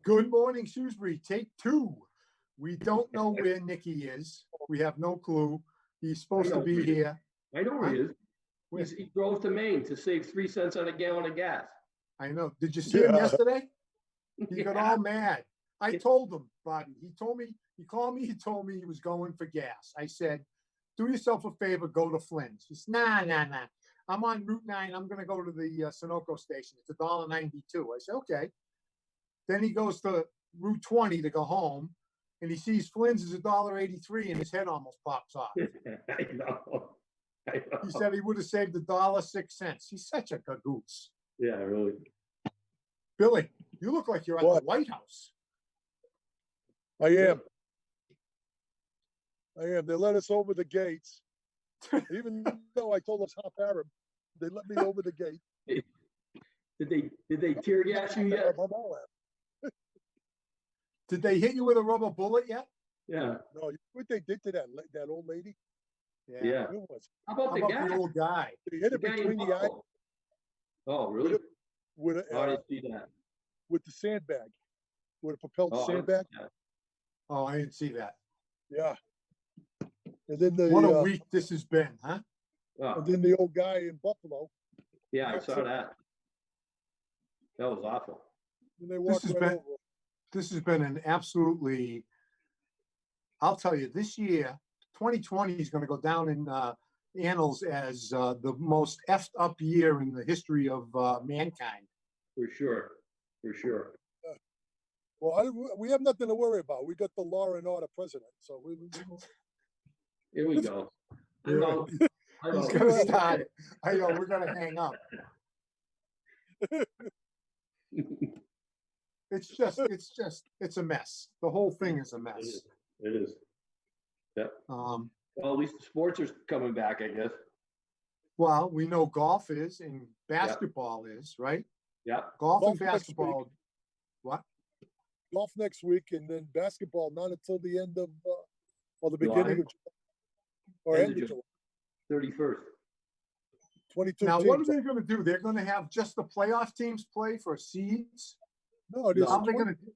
Good morning, Shrewsbury. Take two. We don't know where Nicky is. We have no clue. He's supposed to be here. I know where he is. He drove to Maine to save 3 cents on a gallon of gas. I know. Did you see him yesterday? He got all mad. I told him, Bobby. He called me, he told me he was going for gas. I said, do yourself a favor, go to Flynn's. He said, nah. I'm on Route 9. I'm going to go to the Sunoco station. It's $1.92. I said, okay. Then he goes to Route 20 to go home, and he sees Flynn's is $1.83, and his head almost pops off. I know. He said he would have saved $1.06. He's such a cagoose. Yeah, really. Billy, you look like you're at the White House. I am. They let us over the gates. Even though I told us half Arab, they let me over the gate. Did they tear gas you yet? Did they hit you with a rubber bullet yet? Yeah. No, what they did to that old lady? Yeah. How about the old guy? They hit it between the eyes. Oh, really? I didn't see that. With the sandbag, with a propelled sandbag. Oh, I didn't see that. Yeah. And then what a week this has been, huh? And then the old guy in Buffalo. Yeah, I saw that. That was awful. And they walked over. This has been an absolutely, I'll tell you, this year, 2020 is going to go down in annals as the most effed up year in the history of mankind. For sure. Well, we have nothing to worry about. We got the law and order president. So here we go. I know. He's going to start it. I know. We're going to hang up. It's a mess. The whole thing is a mess. It is. Yeah. Well, at least the sports are coming back, I guess. Well, we know golf is and basketball is, right? Yeah. Golf and basketball. What? Golf next week, and then basketball not until the end of, or the beginning of July. Or end of July. 31st. 22 now, teams. what are they going to do? They're going to have just the playoff teams play for seeds? No, it is. How are they going to do?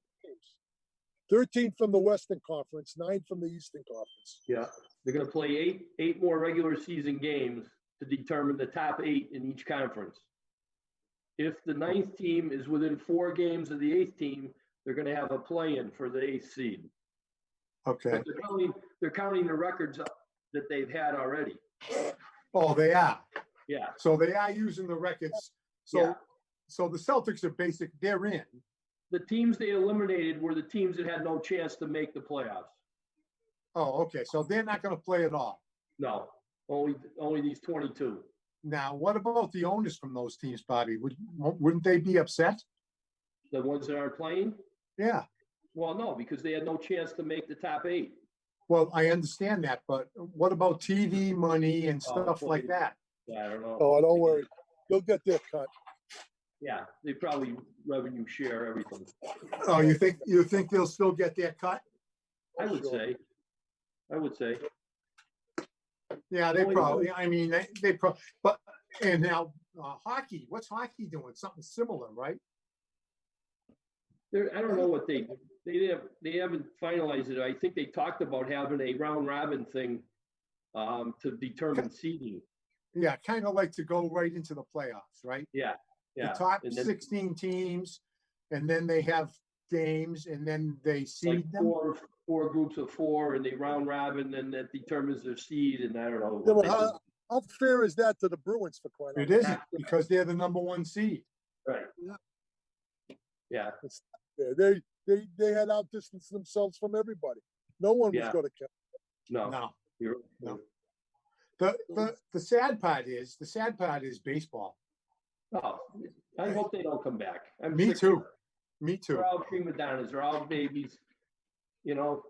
13 from the Western Conference, 9 from the Eastern Conference. Yeah, they're going to play eight more regular season games to determine the top 8 in each conference. If the 9th team is within 4 games of the 8th team, they're going to have a play-in for the 8th seed. Okay. But they're counting the records that they've had already. Oh, they are. Yeah. So they are using the records. So the Celtics are they're in. The teams they eliminated were the teams that had no chance to make the playoffs. Oh, okay. So they're not going to play at all. No, only these 22. Now, what about the owners from those teams, Bobby? Wouldn't they be upset? The ones that aren't playing? Yeah. Well, no, because they had no chance to make the top 8. Well, I understand that, but what about TV money and stuff like that? Yeah, I don't know. Oh, don't worry. They'll get their cut. Yeah, they probably revenue share everything. Oh, you think they'll still get their cut? I would say. Yeah, they probably. I mean, they probably. But and now hockey. What's hockey doing? Something similar, right? I don't know what they haven't finalized it. I think they talked about having a round robin thing to determine seeding. Yeah, kind of like to go right into the playoffs, right? Yeah. The top 16 teams, and then they have games, and then they seed them. Four groups of 4, and they round robin, and that determines their seed. And I don't know. Yeah, well, how fair is that to the Bruins, for crying out loud? It isn't, because they're the number 1 seed. Right. Yeah. They had outdistanced themselves from everybody. No one was going to catch them. No. The sad part is baseball. Oh, I hope they don't come back. Me too. They're all prima donnas. They're all babies. You know.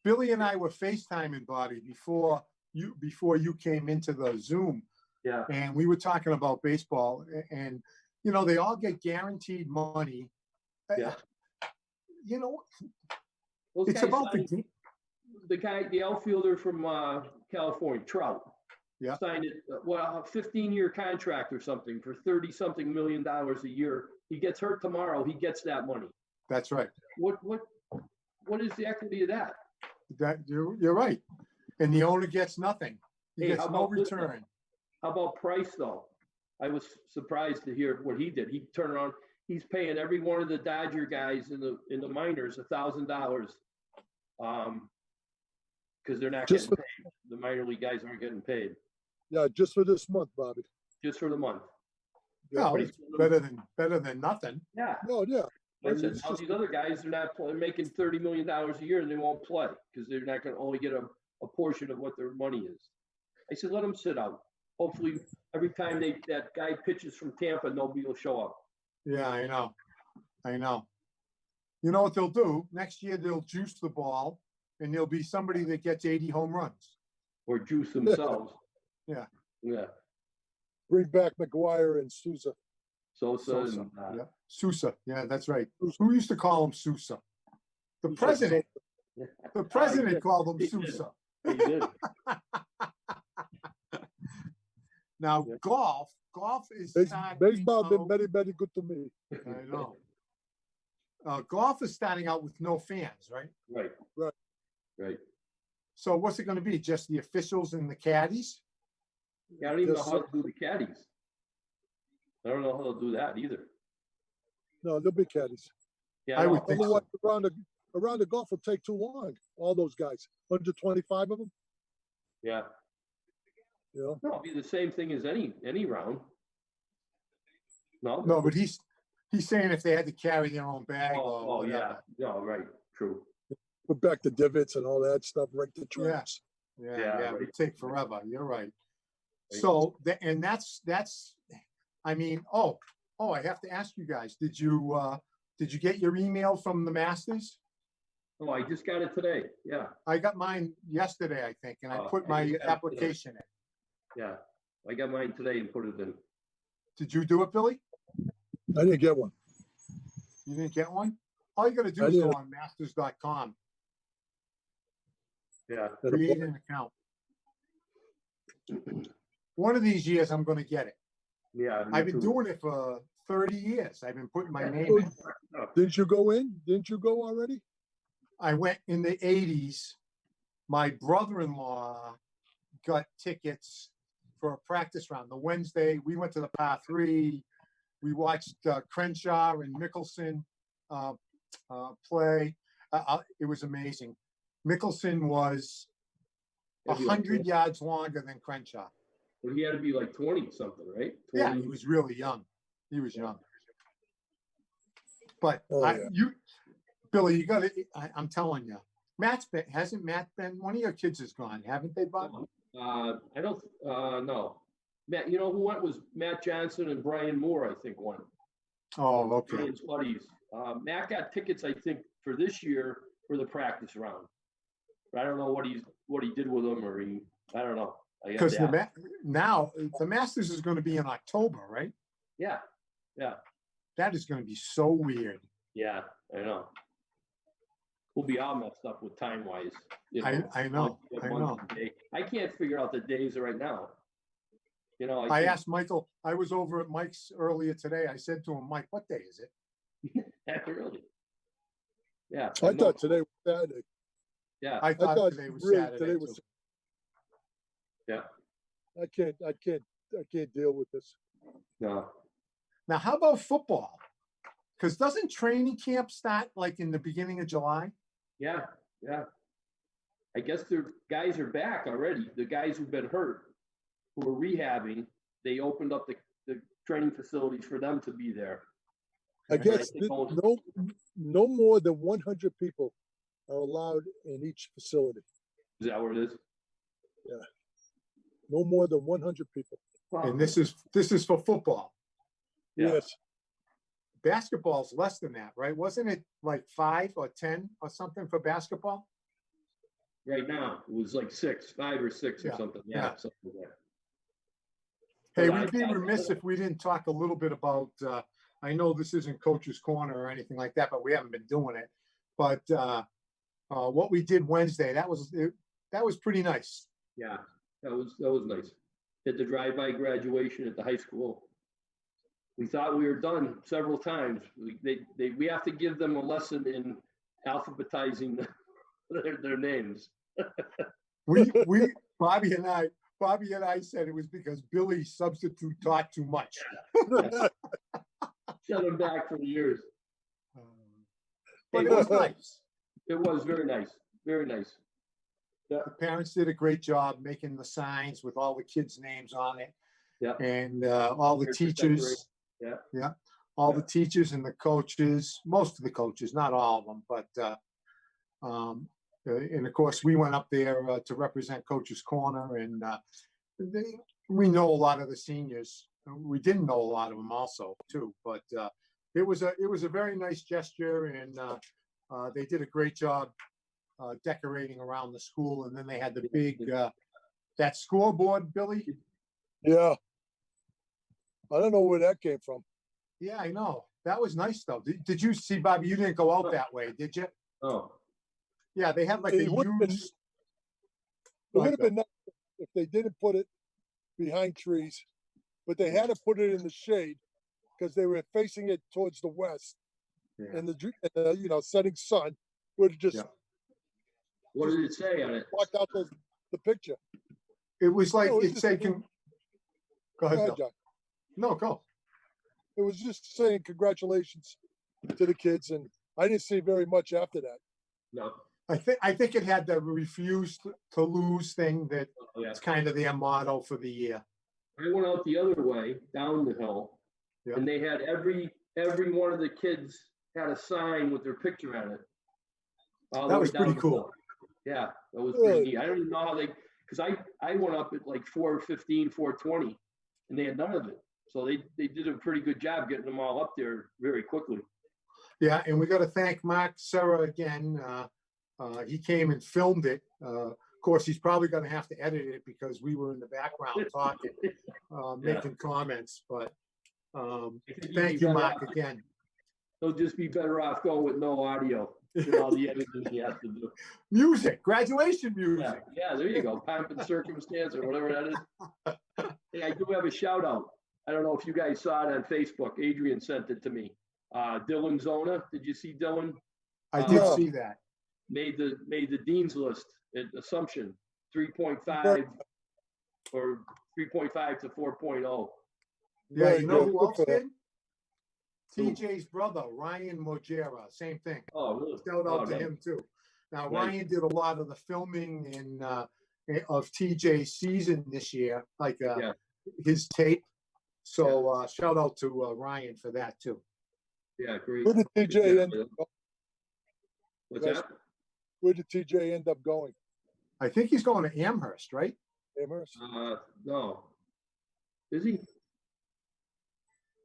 Billy and I were FaceTiming, Bobby, before you came into the Zoom. Yeah. And we were talking about baseball, and they all get guaranteed money. Yeah. It's about the game. The outfielder from California, Trout. Yeah. Signed a 15-year contract or something for $30-something million a year. He gets hurt tomorrow, he gets that money. That's right. What is the equity of that? You're right. And the owner gets nothing. He Hey, gets how no about this, though? return. How about Price though? I was surprised to hear what he did. He turned around. He's paying every one of the Dodger guys in the minors $1,000, because they're not Just getting paid. The minor league guys aren't getting paid Yeah, just for this month, Bobby. just for the month. No, But he's it's better than nothing. Yeah. No, yeah. I said, It's now just- these other guys, they're not making $30 million a year and they won't play because they're not going to only get a portion of what their money is. I said, let them sit out. Hopefully, every time that guy pitches from Tampa, nobody will show up. Yeah, I know. You know what they'll do? Next year, they'll juice the ball and there'll be somebody that gets 80 home runs. Or juice themselves. Yeah. Yeah. Bring back McGuire and Souza. Sosa. Sousa. And, Yeah. Sousa. Yeah, that's right. Sousa. Who used to call him Sousa? The Sousa. president. The president did. called him He did. Sousa. He did. Now, Yeah. golf is starting Baseball been out- very, very good to me. I know. Golf is starting out with no fans, right? Right. Right. Right. So what's it going to be? Just the officials and the caddies? Yeah, I don't even know Yes, how sir. to do the caddies. I don't know how to do that either. No, they'll be caddies. Yeah, I know. would think so. Otherwise, around the golf will take too long. All those guys, 125 of them. Yeah. You know, No, it'll be the same thing as any round. No. No, but he's saying if they had to carry their own bag or Oh yeah. whatever. No, right. True. put back the divots and all that stuff, right to traps. Yeah, Yeah, it right. would take forever. You're right. Right. So, and that's, I mean, oh, I have to ask you guys, did you get your email from the Masters? Oh, I just got it today. Yeah. I got mine yesterday, I think, and I Oh, put I my just got it today. application in. Yeah. I got mine today and put it in. Did you do it, Billy? I didn't get one. You didn't get one? All you gotta do I is go didn't. on masters.com, Yeah. create an account. One of these years, I'm gonna get it. Yeah. me I've been too. doing it for 30 years. I've been putting my name in. Didn't you go in? Didn't you go already? I went in the 80s. My brother-in-law got tickets for a practice round. The Wednesday, we went to the par 3. We watched Crenshaw and Mickelson play. It was amazing. Mickelson was It'd be like 100 yards longer than Crenshaw. Well, he had to be like 20 something, right? 20. Yeah, he was really young. He was young. But Oh, yeah. Billy, you got to. I'm telling you, hasn't Matt been? One of your kids is gone, haven't they, Bob? I don't know. Matt, you know who went was Matt Johnson and Brian Moore, I think, won. Oh, okay. Brian's buddies. Matt got tickets, I think, for this year for the practice round. But I don't know what he did with them, or I don't know. Because now the Masters is going to be in October, right? Yeah, That is going to be so weird. yeah, I know. We'll be all messed up with time wise. I know. I can't figure out the days right now. You know, I asked Michael. I was over at Mike's earlier today. I said to him, Mike, what day is it? really. Yeah. I thought today was Saturday. Yeah. I thought today was Saturday. Today was. too. Yeah. I can't deal with this. No. Now, how about football? Because doesn't training camp start like in the beginning of July? Yeah. I guess the guys are back already. The guys who've been hurt, who are rehabbing, they opened up the training facilities for them to be there. I guess think no more than 100 people are allowed in each facility. Is that what it is? No more than 100 people. And this is for football. Yeah. Yes. Basketball's less than that, right? Wasn't it like 5 or 10 or something for basketball? Right now, it was like 5 or 6 or Yeah, something. yeah. Yeah, something like that. Hey, But we'd be remiss if we didn't talk a little bit about, I know this isn't Coach's Corner or anything like that, but we haven't been doing it. But what we did Wednesday, that was pretty nice. Yeah, that was nice. At the drive-by graduation at the high school. We thought we were done several times. We have to give them a lesson in alphabetizing their names. Bobby and I said it was because Billy substitute taught too much. Set them back for years. But it was nice. It was very nice. Very nice. The parents did a great job making the signs with all the kids' names on it. Yeah. And all the teachers. Yeah. Yeah. All the teachers and the coaches, most of the coaches, not all of them, but and of course we went up there to represent Coach's Corner, and we know a lot of the seniors. We didn't know a lot of them also too, but it was a very nice gesture, and they did a great job decorating around the school. And then they had the big that scoreboard, Billy. Yeah. I don't know where that came from. Yeah, I know. That was nice though. Did you see, Bobby? You didn't go out that way, did you? Oh. Yeah, they had like a huge. It would have been nice if they didn't put it behind trees, but they had to put it in the shade because they were facing it towards the west, and the setting sun would just. Yeah. What did it say on it? Blocked out the picture. It was like No, it said. Go ahead, John. No, go. It was just saying congratulations to the kids, and I didn't see very much after that. No. I think it had the refuse to lose thing that Yeah. it's kind of their motto for the year. I went out the other way down the hill, Yeah. and they had every one of the kids had a sign with their picture on it. That was pretty cool. Yeah, that was Really? pretty neat. I don't even know how because I went up at like 4:15, 4:20, and they had none of it. So they did a pretty good job getting them all up there very quickly. Yeah, and we got to thank Mark Serra again. He came and filmed it. Of course, he's probably going to have to edit it because we were in the background talking, making comments. But thank you, Mark, again. He'll just be better off going with no audio than all the editing he has to do. Music, graduation music. Yeah, there you go. Pomp and circumstance or whatever that is. Hey, I do have a shout out. I don't know if you guys saw it on Facebook. Adrian sent it to me. Dylan Zona. Did you see Dylan? I did see that. Made the dean's list at Assumption, 3.5 or 3.5 to 4.0. Yeah, you know who else did? TJ's brother, Ryan Mojera, same thing. Oh, really? Shout out to him too. Now, Ryan did a lot of the filming of TJ's season this year, like his tape. So shout out to Ryan for that too. Yeah, great. Where did TJ end up going? What's that? Where did TJ end up going? I think he's going to Amherst, right? Amherst? No. Is he?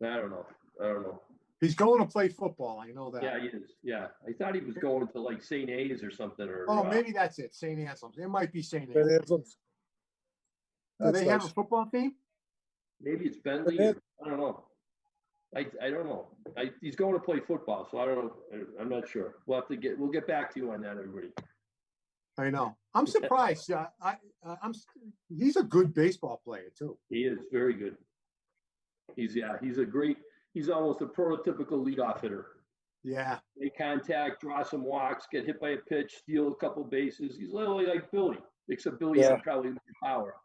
I don't know. He's going to play football. I know that. Yeah, he is. Yeah. I thought he was going to like St. A's or something. Maybe that's it. St. Anselm's. It might be St. St. Anselm's. Anselm's. Do they have a football team? Maybe it's Bentley. I don't know. I don't know. He's going to play football, so I don't know. I'm not sure. We'll get back to you on that, everybody. I know. I'm surprised. He's a good baseball player too. He is very good. He's almost a prototypical leadoff hitter. Yeah. Make contact, draw some walks, get hit by a pitch, steal a couple bases. He's literally like Billy, except Billy had probably more power.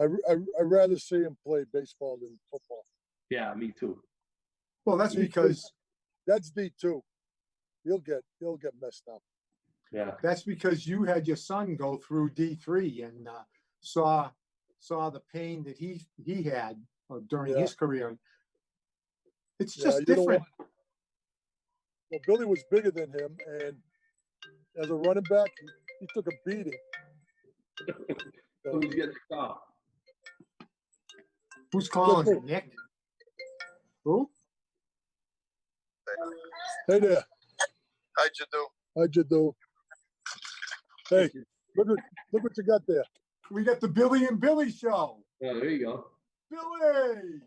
I'd rather see him play baseball than football. Yeah, me too. Well, that's because that's D2. He'll get messed up. Yeah. That's because you had your son go through D3 and saw the pain that he had during his career. It's just different. Well, Billy was bigger than him, and as a running back, he took a beating. Who's getting the call? Who's calling it, Nick? Who? Hey there. How'd you do? How'd you do? Hey, look what you got there. We got the Billy and Billy show. Yeah, there you go. Billy,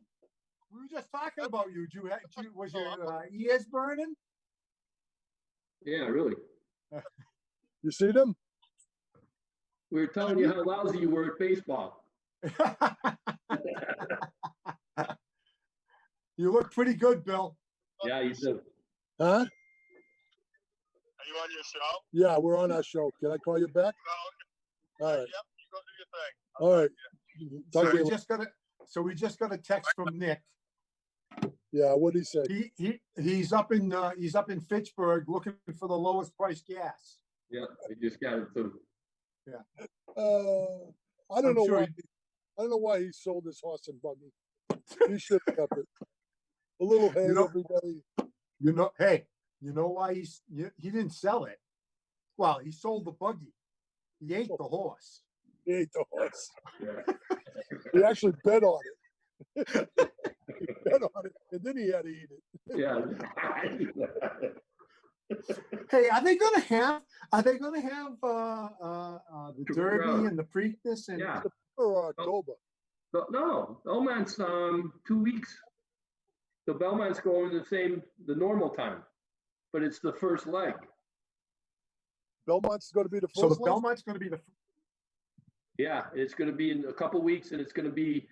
we were just talking about you. Was your ears burning? Yeah, really. You see them? We were telling you how lousy you were at baseball. You look pretty good, Bill. Yeah, you did. Huh? Are you on your show? Yeah, we're on our show. Can I call you back? Oh, All okay. right. Yep, you go do your thing. All right. So Talk to we you. just got a text from Nick. Yeah, what did he say? He's up in Fitchburg looking for the lowest price gas. Yeah, we just got it too. I don't I'm know sure why. I don't know why he sold his horse and buggy. He should have kept it. A little hay every day. Hey, you know why he didn't sell it? Well, he sold the buggy. He ate the horse. He ate the horse. Yeah. He actually bet on it. He bet on it, and then he had to eat it. Yeah. Hey, are they gonna have the Triple Derby Crown. and the Preakness and Yeah. Or October. But no, Belmont's 2 weeks. The Belmont's going the normal time, but it's the first leg. Belmont's going to be the first so the leg? Belmont's gonna be the Yeah, it's going to be in a couple weeks, and it's going to be,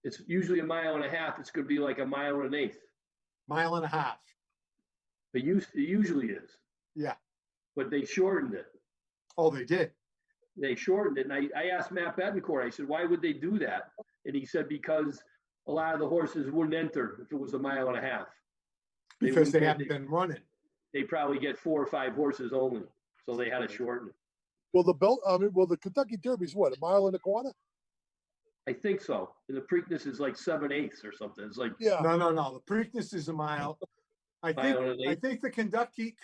it's usually 1.5 miles. It's going to be like 1.1 miles. mile and a half. It usually is, Yeah. but they shortened it. Oh, they did. They shortened it, and I asked Matt Betancourt. I said, "Why would they do that?" And he said, "Because a lot of the horses wouldn't enter if it was 1.5 miles. Because they haven't been running. They probably get 4 or 5 horses only, so they had to shorten it. Well, the Kentucky Derby's what, 1.25 miles? I think so. And the Preakness is like 7/8 or something. It's like Yeah. No. The Preakness is a mile. I think the Kentucky.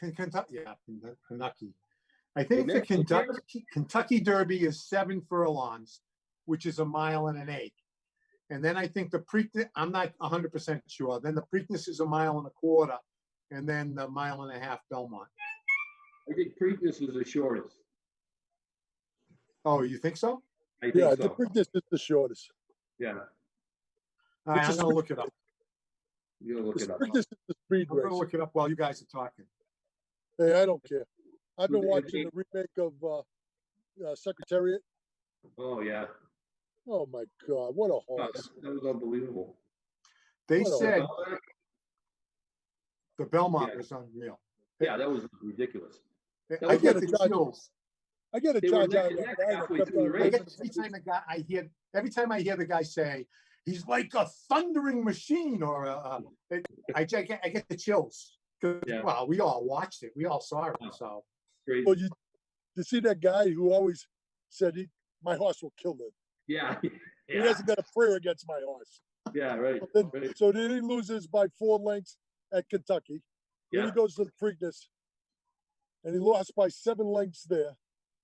I think the Kentucky Derby is 7 furlongs, which is 1.1 miles. And then I think the Preakness, I'm not 100% sure. Then the Preakness is 1.25 miles, and then the 1.5 miles Belmont. I think Preakness is the shortest. Oh, you think so? I think Yeah, so. the Preakness is the shortest. Yeah, All right, I'm gonna look it up. you gotta look The it up. Preakness is the speed I'm gonna race. look it up while you guys are talking. Hey, I don't care. I've been They- watching the remake of Secretariat. Oh yeah, Oh my God, what a Oh, horse! that was unbelievable. They What a- said the Belmont Yeah. was unreal. Yeah, that was ridiculous. That I was get like the a- chills. I get a They were charge neck out and of neck that guy that halfway kept through the on race. I raising get every time I hear the guy say he's like a thundering machine or I get the chills. Yeah. Well, we all watched it. We all saw it. So Crazy. Well, you see that guy who always said my horse will kill him. Yeah, He yeah, hasn't got a prayer against my horse. yeah, right. right. So then he loses by 4 lengths at Kentucky. Then Yeah, he goes to the Preakness, and he lost by 7 lengths there.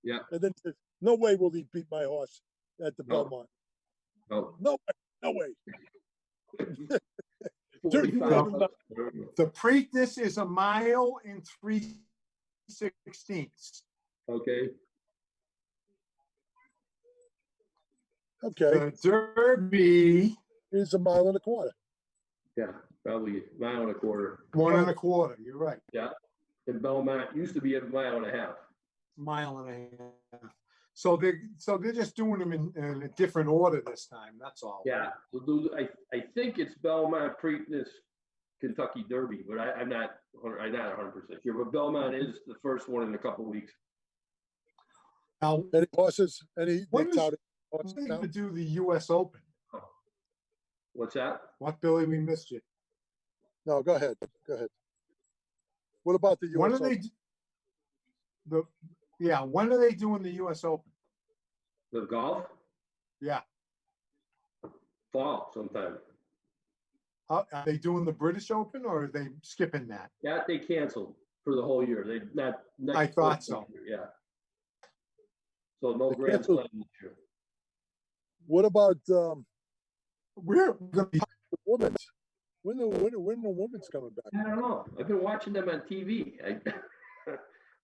yeah. And then says, no way will he beat my horse at the No. Belmont. Oh, No way. 45. the Preakness is 1 mile and 3/16. Okay. Okay, The Derby here's 1.25 miles. Yeah, probably 1.25 miles. 1.25. You're right. Yeah. And Belmont used to be at 1.5 miles. 1.5 miles. So they're just doing them in a different order this time. That's all. Yeah. I think it's Belmont, Preakness, Kentucky Derby, but I'm not 100% sure. But Belmont is the first one in a couple of weeks. Now, Any horses? Any When they is- touted we're horses going to now? do the U.S. Open. What's that? What, Billy? We missed you. No, go ahead. Go ahead. What about the US When are Open? when are they doing the U.S. Open? The golf? Yeah. Fall sometime. Are they doing the British Open or are they skipping that? That they canceled for the whole year. They not. I thought so. Yeah. So no They Grand canceled- Slam this year. What about We're going to be the women's? When the women's coming back? I don't know. I've been watching them on TV.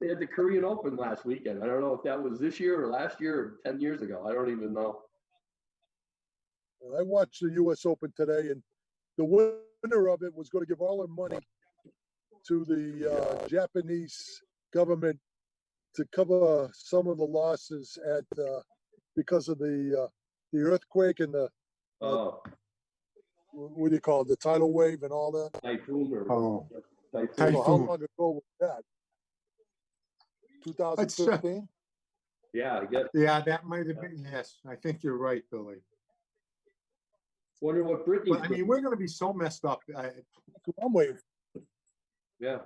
They had the Korean Open last weekend. I don't know if that was this year or last year or 10 years ago. I don't even know. I watched the US Open today, and the winner of it was going to give all her money to the Japanese government to cover some of the losses at because of the earthquake and the Oh, what do you call it? The tidal wave and all that. Typhoon or Oh, typhoon. So how Typhoon. long ago was that? 2015? Yeah, I guess. Yeah, that might have been, yes, I think you're right, Billy. Wonder what Brittany's. But I mean, we're gonna be so messed up. I'm waiting. Yeah.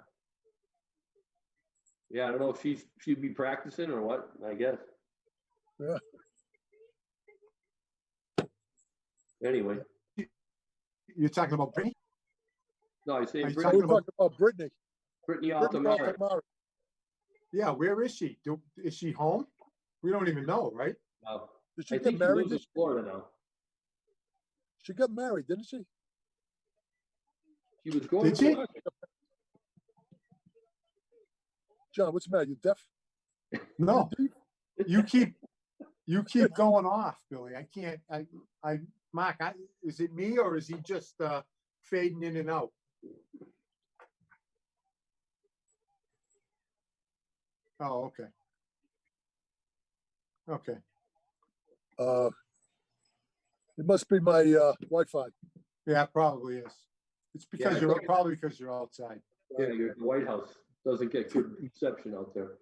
Yeah, I don't know if she'd be practicing or what, I guess. Yeah. Anyway, You're talking about Brittany? no, I say Are you So Brittany, we're talking about Brittany. Brittany Brittany Altamara. Altamara. Yeah, where is she? Is she home? We don't even know, right? No, Did she I get think she married? lives in Florida now. She got married, didn't she? She was going Did she? to. John, what's the matter? You deaf? No, you keep going off, Billy. I can't, Mark, is it me or is he just fading in and out? Oh, okay. Okay. It must be my Wi-Fi. Yeah, it probably is. It's because I you're think- probably because you're outside. Yeah, you're at the White House. Doesn't get good reception out there.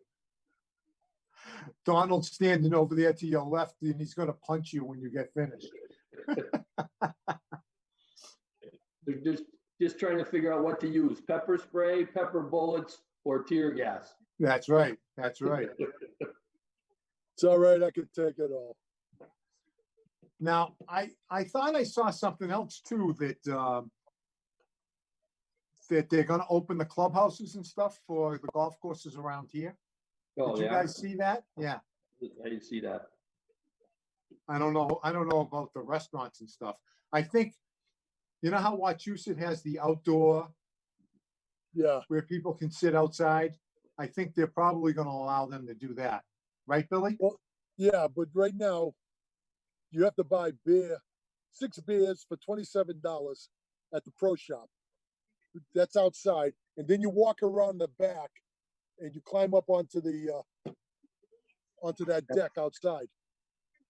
Donald's standing over there to your left and he's gonna punch you when you get finished. They're just trying to figure out what to use: pepper spray, pepper bullets, or tear gas. That's right. That's right. It's all right. I could take it all. Now, I thought I saw something else too, that that they're gonna open the clubhouses and stuff for the golf courses around here. Oh, Did you yeah. guys see that? Yeah. I didn't see that. I don't know about the restaurants and stuff. I think, you know how Wachusett has the outdoor Yeah. where people can sit outside? I think they're probably gonna allow them to do that. Right, Billy? Yeah, but right now, you have to buy beer, 6 beers for $27 at the pro shop. That's outside, and then you walk around the back, and you climb up onto the onto that deck outside,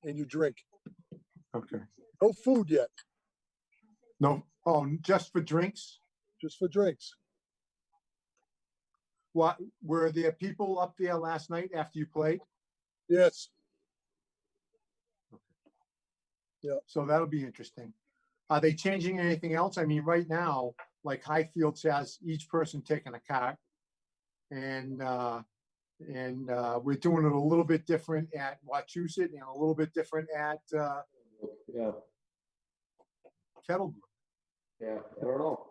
and you drink. Okay. No food yet, No, oh, just for drinks? just for drinks. What, were there people up there last night after you played? Yes. So that'll be interesting. Are they changing anything else? I mean, right now, like Highfields has each person taking a cart. And we're doing it a little bit different at Wachusett and a little bit different at Yeah, Kettlebrook. yeah. I don't know.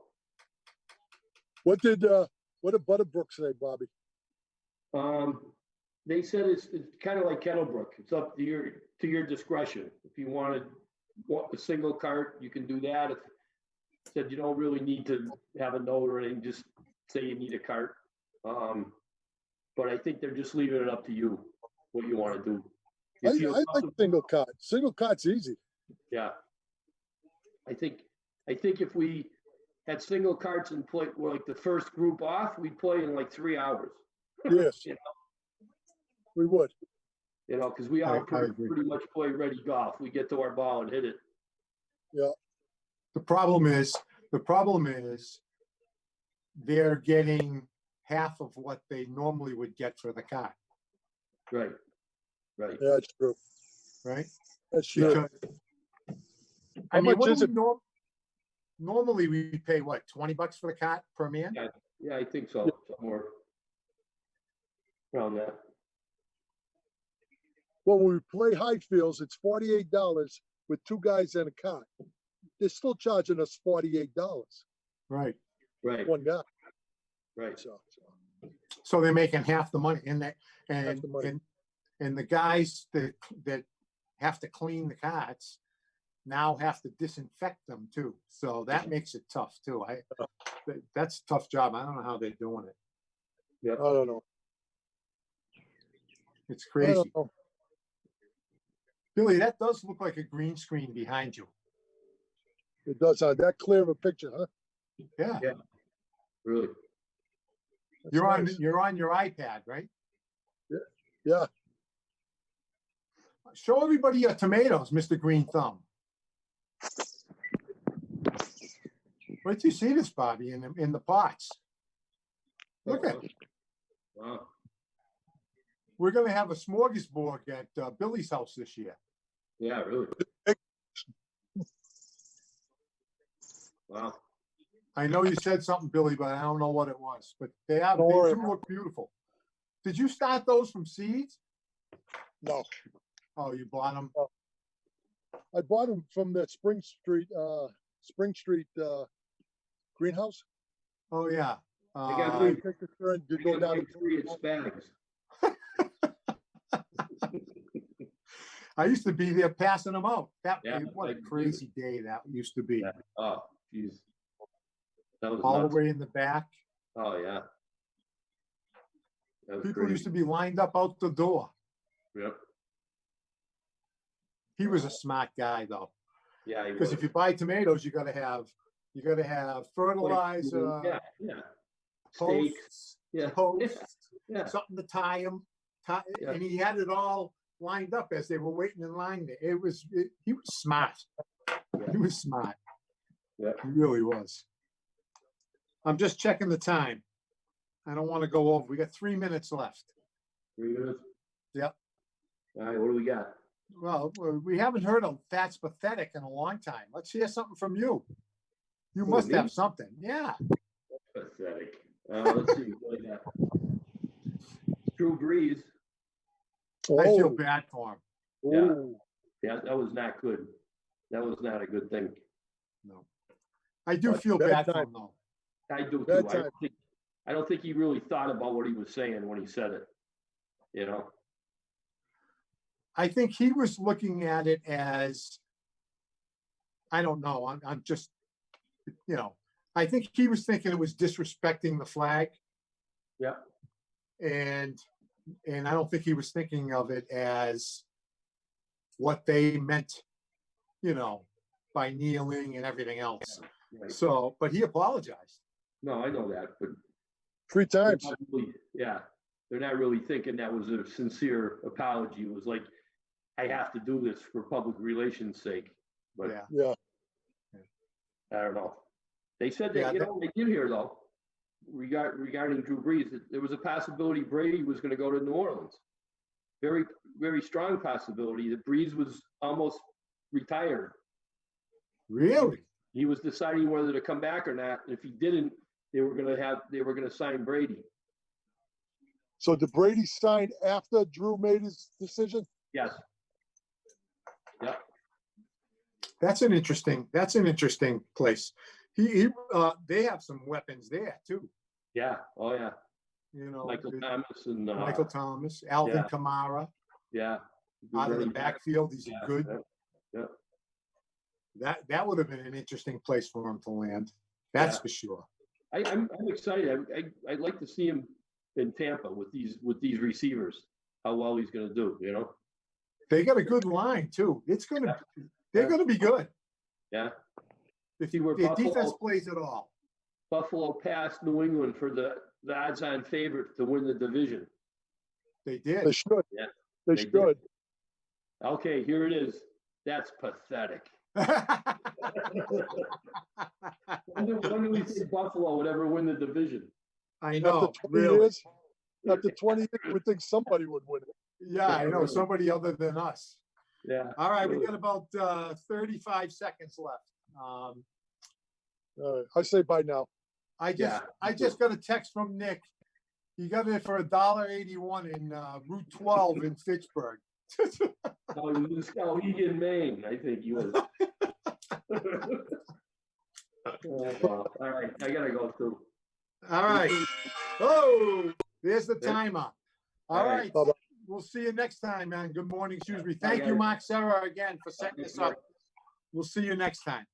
What did Butterbrook say, Bobby? They said it's kind of like Kettlebrook. It's up to your discretion. If you want a single cart, you can do that. If said you don't really need to have a note or anything, just say you need a cart. But I think they're just leaving it up to you what you want to do. I If you feel like single cart. Single cart's easy. Yeah. I think if we had single carts and play like the first group off, we'd play in like 3 hours. Yes, You we would. Because we all I agree. pretty much play ready golf. We get to our ball and hit it. The problem is they're getting half of what they normally would get for the cart, Right. Right. Yeah, that's true. right? That's true. Because, I How mean, much what is do we it? normally we pay what, $20 for the cart per man? Yeah. Yeah, I think so. Somewhere around that. Well, when we play Highfields, it's $48 with 2 guys and a cart. They're still charging us $48, Right. Right. one guy. Right. So they're making half the money and Half the money. and the guys that have to clean the carts now have to disinfect them too. So that makes it tough too. That's a tough job. I don't know how they're doing it. Yeah. I don't know. It's I crazy. don't know. Billy, that does look like a green screen behind you. It does that clear of a picture, huh? Yeah. Yeah. Really. That's You're nice. on your iPad, right? Yeah. Show everybody your tomatoes, Mr. Green Thumb. Wait till you see this, Bobby, in the pots. Look at it. Wow. We're going to have a smorgasbord at Billy's house this year. Yeah, really. Wow. I know you said something, Billy, but I don't know what it was. But they Don't do worry. look beautiful. Did you start those from seeds? No, Oh, you bought them? I bought them from that Spring Street greenhouse. Oh, yeah. I got I take the turn to go down. three at Spags. I used to be there passing them out. What a I- crazy day that used to be. Yeah. Oh, geez. That was All nuts. the way in the back. Oh, yeah. That was People crazy. used to be lined up out the door. Yep. He was a smart guy, though, Yeah, he because was. if you buy tomatoes, you got to have fertilizer, Yeah, yeah. Steaks. posts, Yeah. posts, Yeah. something to tie them, Yeah. and he had it all lined up as they were waiting in line. He was smart. Yeah. He was smart. Yeah. He really was. I'm just checking the time. I don't want to go over. We got 3 minutes left. 3 minutes? Yep. All right, what do we got? Well, we haven't heard of That's Pathetic in a long time. Let's hear something from you. You Who, must me? have something. Yeah. Pathetic. Let's see. What do we got? Drew Brees. I feel Oh, bad for him. Yeah. oh, Yeah, that was not good. That was not a good thing. No. I do feel bad bad for time. him, though. I do Bad too. time. I don't think he really thought about what he was saying when he said it. You know? I think he was looking at it as, I don't know. I'm just, I think he was thinking it was disrespecting the flag. Yeah. And I don't think he was thinking of it as what they meant, by kneeling and everything else. Right. So, but he apologized. No, I know that, but 3 times. they're not really- yeah, they're not really thinking that was a sincere apology. It was like, I have to do this for public relations sake. But Yeah. Yeah, I don't know. They said that, Yeah, I did hear though, regarding Drew Brees, that there was a possibility Brady was going to go to New Orleans. Very, very strong possibility that Brees was almost retired. Really? He was deciding whether to come back or not. And if he didn't, they were going to sign Brady. so did Brady sign after Drew made his decision? Yes. Yep. That's an interesting place. They have some weapons there too. Yeah. Oh yeah. Michael the- Thomas and Michael Thomas, Alvin yeah. Kamara, yeah. out of the backfield. He's Yeah, good. yeah. That would have been an interesting place for him to land. That's Yeah. for sure. I'm excited. I'd like to see him in Tampa with these receivers. How well he's going to do. They got a good line too. They're gonna be good. Yeah. If See where their Buffalo- defense plays at all. Buffalo passed New England for the odds-on favorite to win the division. They They did. should. Yeah, They they should. did. Okay, here it is. That's pathetic. When do we think Buffalo would ever win the division? I know. After 20 Really. years, after 20 years, we think somebody would win it. Yeah, I know. Somebody other than us. Yeah. All right, we really. got about 35 seconds left. I say bye now. I just got a text from Nick. He got it for $1.81 in Route 12 in Fitchburg. Oh, he was in Skowhegan, Maine. I think he was. All right, I gotta go too. All right. Oh, there's the Yeah. timer. All All right. right. Bye-bye. We'll see you next time, man. Good morning, Shrewsbury. Bye, Thank you, guys. Mark Serra, again for setting Thanks, this up. Mark. We'll see you next time.